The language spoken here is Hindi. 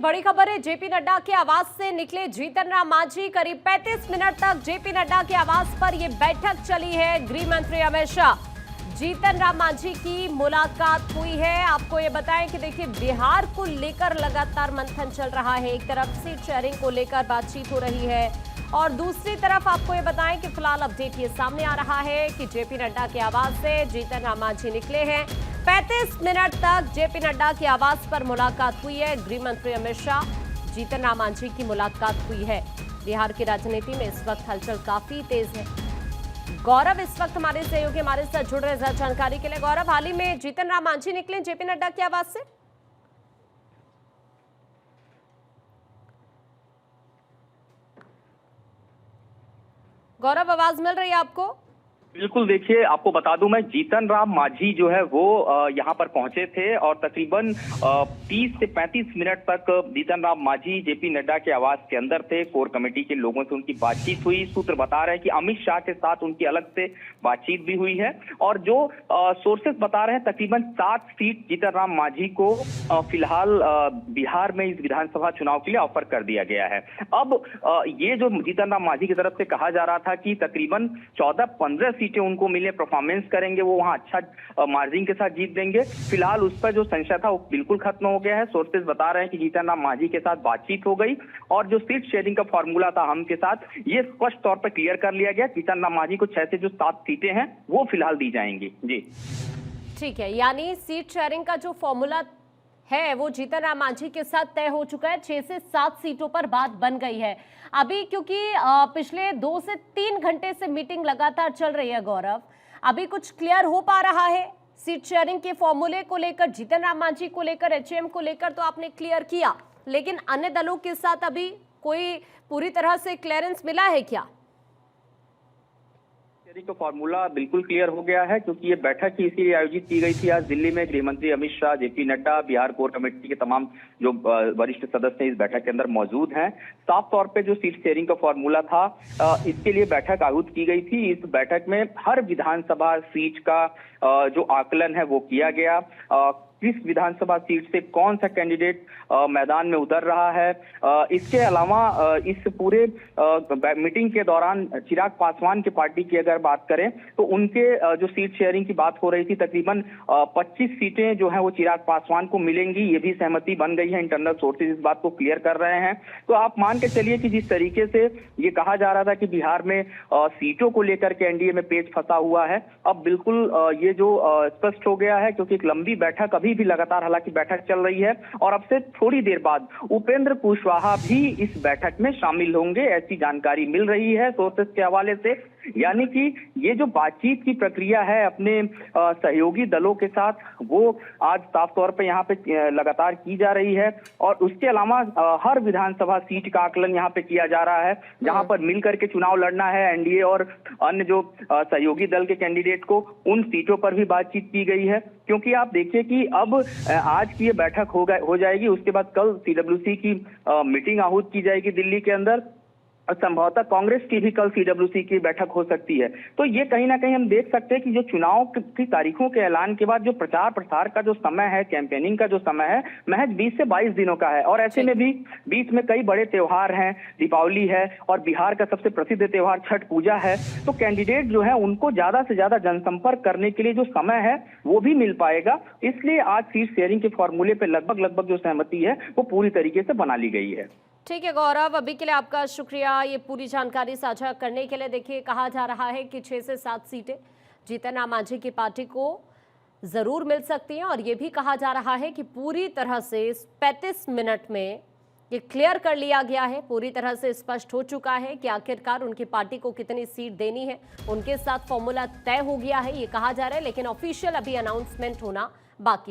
बड़ी खबर है। जेपी नड्डा के आवास से निकले जीतन राम मांझी। करीब 35 मिनट तक जेपी नड्डा के आवास पर यह बैठक चली है। गृह मंत्री अमित शाह जीतन राम मांझी की मुलाकात हुई है। आपको ये बताएं कि देखिए, बिहार को लेकर लगातार मंथन चल रहा है। एक तरफ सीट शेयरिंग को लेकर बातचीत हो रही है और दूसरी तरफ आपको ये बताएं कि फिलहाल अपडेट ये सामने आ रहा है कि जेपी नड्डा के आवास से जीतन राम मांझी निकले हैं। 35 मिनट तक जेपी नड्डा के आवास पर मुलाकात हुई है। गृह मंत्री अमित शाह जीतन राम मांझी की मुलाकात हुई है। बिहार की राजनीति में इस वक्त हलचल काफी तेज है। गौरव इस वक्त हमारे सहयोगी हमारे साथ जुड़ रहे हैं जानकारी के लिए। गौरव, हाल ही में जीतन राम मांझी निकले जेपी नड्डा के आवास से। गौरव, आवाज मिल रही है आपको? बिल्कुल, देखिए आपको बता दूं, मैं जीतन राम मांझी जो है वो यहाँ पर पहुंचे थे और तकरीबन 30 से 35 मिनट तक जीतन राम मांझी जेपी नड्डा के आवास के अंदर थे। कोर कमेटी के लोगों से उनकी बातचीत हुई। सूत्र बता रहे हैं कि अमित शाह के साथ उनकी अलग से बातचीत भी हुई है और जो सोर्सेस बता रहे हैं तकरीबन 7 सीट जीतन राम मांझी को फिलहाल बिहार में इस विधानसभा चुनाव के लिए ऑफर कर दिया गया है। अब ये जो जीतन राम मांझी की तरफ से कहा जा रहा था कि तकरीबन 14-15 सीटें उनको मिले, परफॉर्मेंस करेंगे, वो वहां अच्छा मार्जिन के साथ जीत देंगे। फिलहाल उस पर जो संशय था वो बिल्कुल खत्म हो गया है। सोर्सेज बता रहे हैं कि जीतन राम मांझी के साथ बातचीत हो गई और जो सीट शेयरिंग का फॉर्मूला था हम के साथ, ये स्पष्ट तौर पर क्लियर कर लिया गया। जीतन राम मांझी को 6 से जो 7 सीटें हैं वो फिलहाल दी जाएंगी। जी ठीक है, यानी सीट शेयरिंग का जो फॉर्मूला है वो जीतन राम मांझी के साथ तय हो चुका है। 6 से 7 सीटों पर बात बन गई है अभी, क्योंकि पिछले 2 से 3 घंटे से मीटिंग लगातार चल रही है। गौरव, अभी कुछ क्लियर हो पा रहा है सीट शेयरिंग के फॉर्मूले को लेकर? जीतन राम मांझी को लेकर, एचएम को लेकर तो आपने क्लियर किया, लेकिन अन्य दलों के साथ अभी कोई पूरी तरह से क्लियरेंस मिला है क्या? तो फॉर्मूला बिल्कुल क्लियर हो गया है, क्योंकि ये बैठक ही इसीलिए आयोजित की गई थी आज दिल्ली में। गृह मंत्री Amit Shah, JP Nadda, Bihar core committee के तमाम जो वरिष्ठ सदस्य इस बैठक के अंदर मौजूद हैं। साफ तौर पे जो सीट शेयरिंग का फॉर्मूला था, इसके लिए बैठक आयोजित की गई थी। इस बैठक में हर विधानसभा सीट का जो आकलन है वो किया गया। किस विधानसभा सीट से कौन सा कैंडिडेट मैदान में उतर रहा है। इसके अलावा इस पूरे मीटिंग के दौरान चिराग पासवान की पार्टी की अगर बात करें तो उनके जो सीट शेयरिंग की बात हो रही थी, तकरीबन 25 सीटें जो है वो चिराग पासवान को मिलेंगी। ये भी सहमति बन गई है। इंटरनल सोर्सेज इस बात को क्लियर कर रहे हैं। तो आप मान के चलिए कि जिस तरीके से ये कहा जा रहा था कि बिहार में सीटों को लेकर के एनडीए में पेच फंसा हुआ है, अब बिल्कुल ये जो स्पष्ट हो गया है, क्योंकि एक लंबी बैठक अभी भी लगातार हालांकि बैठक चल रही है और अब से थोड़ी देर बाद उपेंद्र कुशवाहा भी इस बैठक में शामिल होंगे, ऐसी जानकारी मिल रही है सोर्सेस के हवाले से। यानी कि ये जो बातचीत की प्रक्रिया है अपने सहयोगी दलों के साथ, वो आज साफ तौर पे यहाँ पे लगातार की जा रही है। और उसके अलावा हर विधानसभा सीट का आकलन यहाँ पे किया जा रहा है, जहाँ पर मिलकर के चुनाव लड़ना है एनडीए और अन्य जो सहयोगी दल के कैंडिडेट को, उन सीटों पर भी बातचीत की गई है। क्योंकि आप देखिए कि अब आज की ये बैठक हो जाएगी, उसके बाद कल सीडब्ल्यूसी की मीटिंग आहूत की जाएगी दिल्ली के अंदर। संभवतः कांग्रेस की भी कल सीडब्ल्यूसी की बैठक हो सकती है। तो ये कहीं ना कहीं हम देख सकते हैं कि जो चुनाव की तारीखों के ऐलान के बाद जो प्रचार प्रसार का जो समय है, कैंपेनिंग का जो समय है, महज 20 से 22 दिनों का है। और ऐसे में भी बीच में कई बड़े त्योहार हैं, दीपावली है और बिहार का सबसे प्रसिद्ध त्योहार छठ पूजा है। तो कैंडिडेट जो है उनको ज्यादा से ज्यादा जनसंपर्क करने के लिए जो समय है वो भी मिल पाएगा। इसलिए आज सीट शेयरिंग के फॉर्मूले पे लगभग जो सहमति है वो पूरी तरीके से बना ली गई है। ठीक है गौरव, अभी के लिए आपका शुक्रिया ये पूरी जानकारी साझा करने के लिए। देखिए, कहा जा रहा है कि 6 से 7 सीटें जीतन राम मांझी की पार्टी को जरूर मिल सकती हैं और ये भी कहा जा रहा है कि पूरी तरह से 35 मिनट में ये क्लियर कर लिया गया है, पूरी तरह से स्पष्ट हो चुका है कि आखिरकार उनकी पार्टी को कितनी सीट देनी है। उनके साथ फॉर्मूला तय हो गया है ये कहा जा रहा है, लेकिन ऑफिशियल अभी अनाउंसमेंट होना बाकी है।